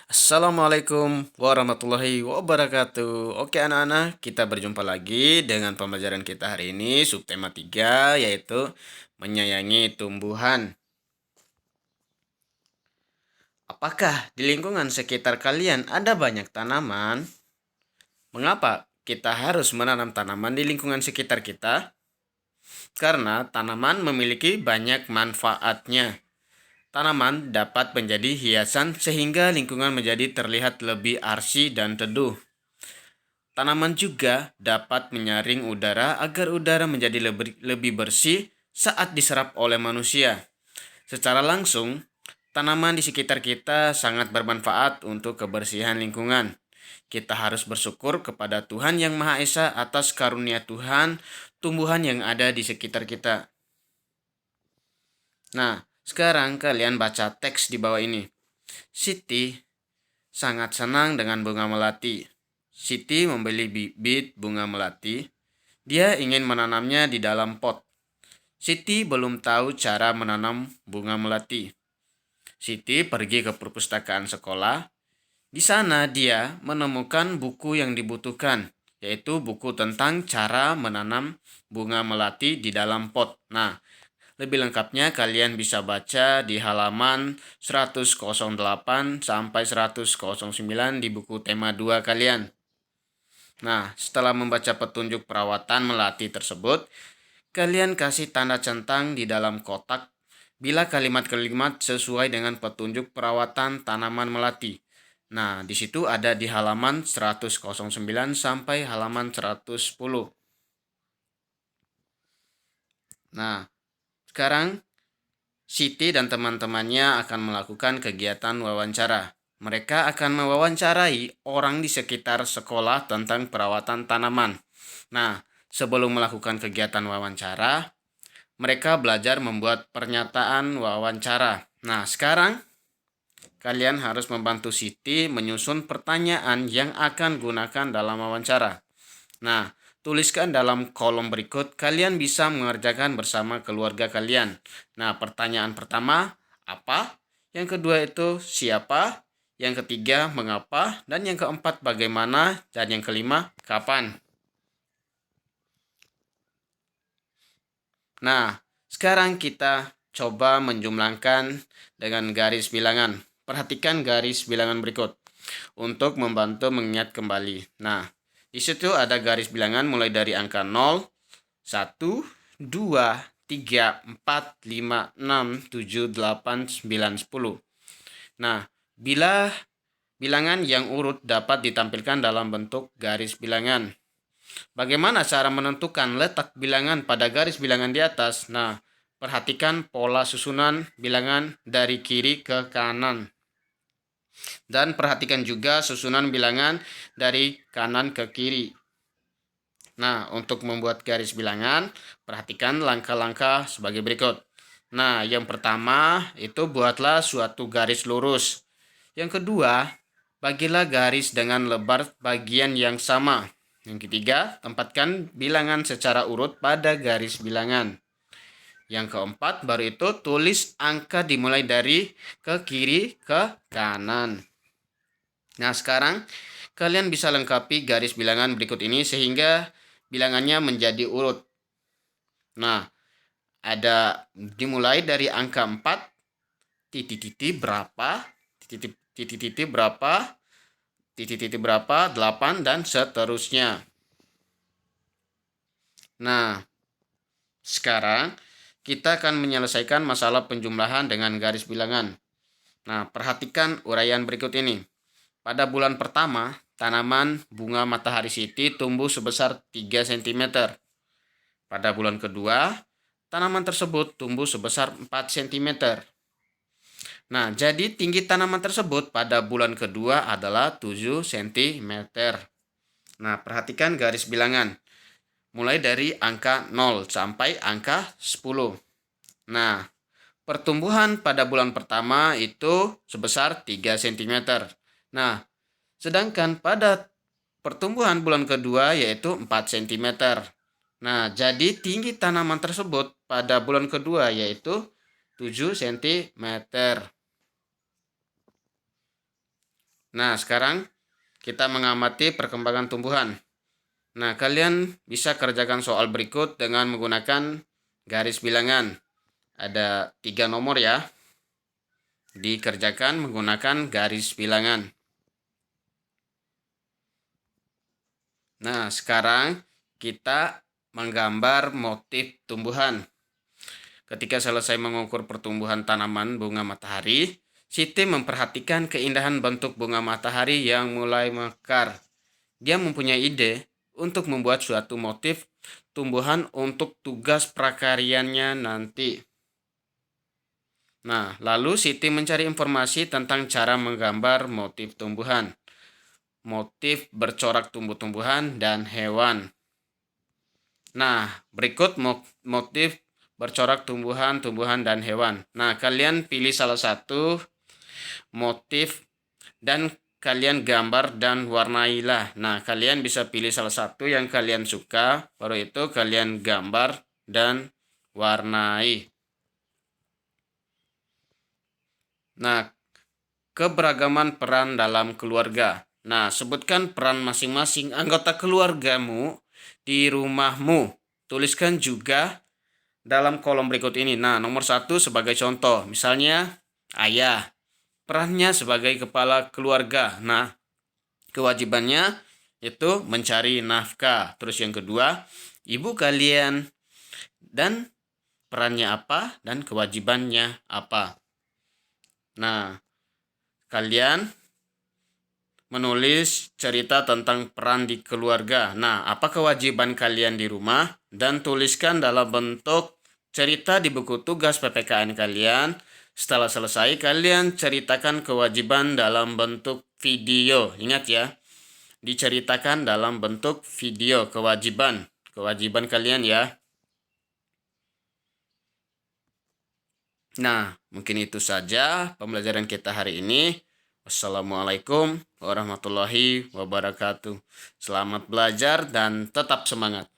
Assalamualaikum warahmatullahi wabarakatuh. Oke anak-anak, kita berjumpa lagi dengan pembelajaran kita hari ini, subtema 3 yaitu menyayangi tumbuhan. Apakah di lingkungan sekitar kalian ada banyak tanaman? Mengapa kita harus menanam tanaman di lingkungan sekitar kita? Karena tanaman memiliki banyak manfaatnya. Tanaman dapat menjadi hiasan sehingga lingkungan menjadi terlihat lebih arsy dan teduh. Tanaman juga dapat menyaring udara agar udara menjadi lebih bersih saat diserap oleh manusia. Secara langsung, tanaman di sekitar kita sangat bermanfaat untuk kebersihan lingkungan. Kita harus bersyukur kepada Tuhan Yang Maha Esa atas karunia Tuhan, tumbuhan yang ada di sekitar kita. Nah, sekarang kalian baca teks di bawah ini. Siti sangat senang dengan bunga melati. Siti membeli bibit bunga melati. Dia ingin menanamnya di dalam pot. Siti belum tahu cara menanam bunga melati. Siti pergi ke perpustakaan sekolah. Di sana dia menemukan buku yang dibutuhkan, yaitu buku tentang cara menanam bunga melati di dalam pot. Nah, lebih lengkapnya kalian bisa baca di halaman 108 sampai 109 di buku tema 2 kalian. Nah, setelah membaca petunjuk perawatan melati tersebut, kalian kasih tanda centang di dalam kotak bila kalimat-kalimat sesuai dengan petunjuk perawatan tanaman melati. Nah, di situ ada di halaman 109 sampai halaman 110. Nah, sekarang Siti dan teman-temannya akan melakukan kegiatan wawancara. Mereka akan mewawancarai orang di sekitar sekolah tentang perawatan tanaman. Nah, sebelum melakukan kegiatan wawancara, mereka belajar membuat pernyataan wawancara. Nah, sekarang kalian harus membantu Siti menyusun pertanyaan yang akan gunakan dalam wawancara. Nah, tuliskan dalam kolom berikut, kalian bisa mengerjakan bersama keluarga kalian. Nah, pertanyaan pertama, apa? Yang kedua itu, siapa? Yang ketiga, mengapa? Dan yang keempat, bagaimana? Dan yang kelima, kapan? Nah, sekarang kita coba menjumlahkan dengan garis bilangan. Perhatikan garis bilangan berikut untuk membantu mengingat kembali. Nah, di situ ada garis bilangan mulai dari angka 0, 1, 2, 3, 4, 5, 6, 7, 8, 9, 10. Nah, bila bilangan yang urut dapat ditampilkan dalam bentuk garis bilangan. Bagaimana cara menentukan letak bilangan pada garis bilangan di atas? Nah, perhatikan pola susunan bilangan dari kiri ke kanan. Dan perhatikan juga susunan bilangan dari kanan ke kiri. Nah, untuk membuat garis bilangan, perhatikan langkah-langkah sebagai berikut. Nah, yang pertama itu buatlah suatu garis lurus. Yang kedua, bagilah garis dengan lebar bagian yang sama. Yang ketiga, tempatkan bilangan secara urut pada garis bilangan. Yang keempat, baru itu tulis angka dimulai dari ke kiri ke kanan. Nah, sekarang kalian bisa lengkapi garis bilangan berikut ini sehingga bilangannya menjadi urut. Nah, ada dimulai dari angka 4, titik-titik berapa, titik-titik berapa, titik-titik berapa, 8, dan seterusnya. Nah, sekarang kita akan menyelesaikan masalah penjumlahan dengan garis bilangan. Nah, perhatikan uraian berikut ini. Pada bulan pertama, tanaman bunga matahari Siti tumbuh sebesar 3 cm. Pada bulan kedua, tanaman tersebut tumbuh sebesar 4 cm. Nah, jadi tinggi tanaman tersebut pada bulan kedua adalah 7 cm. Nah, perhatikan garis bilangan. Mulai dari angka 0 sampai angka 10. Nah, pertumbuhan pada bulan pertama itu sebesar 3 cm. Nah, sedangkan pada pertumbuhan bulan kedua yaitu 4 cm. Nah, jadi tinggi tanaman tersebut pada bulan kedua yaitu 7 cm. Nah, sekarang kita mengamati perkembangan tumbuhan. Nah, kalian bisa kerjakan soal berikut dengan menggunakan garis bilangan. Ada 3 nomor ya. Dikerjakan menggunakan garis bilangan. Nah, sekarang kita menggambar motif tumbuhan. Ketika selesai mengukur pertumbuhan tanaman bunga matahari, Siti memperhatikan keindahan bentuk bunga matahari yang mulai mekar. Dia mempunyai ide untuk membuat suatu motif tumbuhan untuk tugas prakaryanya nanti. Nah, lalu Siti mencari informasi tentang cara menggambar motif tumbuhan, motif bercorak tumbuh-tumbuhan dan hewan. Nah, berikut motif bercorak tumbuhan dan hewan. Nah, kalian pilih salah satu motif dan kalian gambar dan warnailah. Nah, kalian bisa pilih salah satu yang kalian suka, baru itu kalian gambar dan warnai. Nah, keberagaman peran dalam keluarga. Nah, sebutkan peran masing-masing anggota keluargamu di rumahmu. Tuliskan juga dalam kolom berikut ini. Nah, nomor 1 sebagai contoh. Misalnya, ayah. Perannya sebagai kepala keluarga. Nah, kewajibannya itu mencari nafkah. Terus yang kedua, ibu kalian. Dan perannya apa dan kewajibannya apa. Nah, kalian menulis cerita tentang peran di keluarga. Nah, apa kewajiban kalian di rumah? Dan tuliskan dalam bentuk cerita di buku tugas PPKN kalian. Setelah selesai, kalian ceritakan kewajiban dalam bentuk video. Ingat ya, diceritakan dalam bentuk video kewajiban kalian ya. Nah, mungkin itu saja pembelajaran kita hari ini. Wassalamualaikum warahmatullahi wabarakatuh. Selamat belajar dan tetap semangat.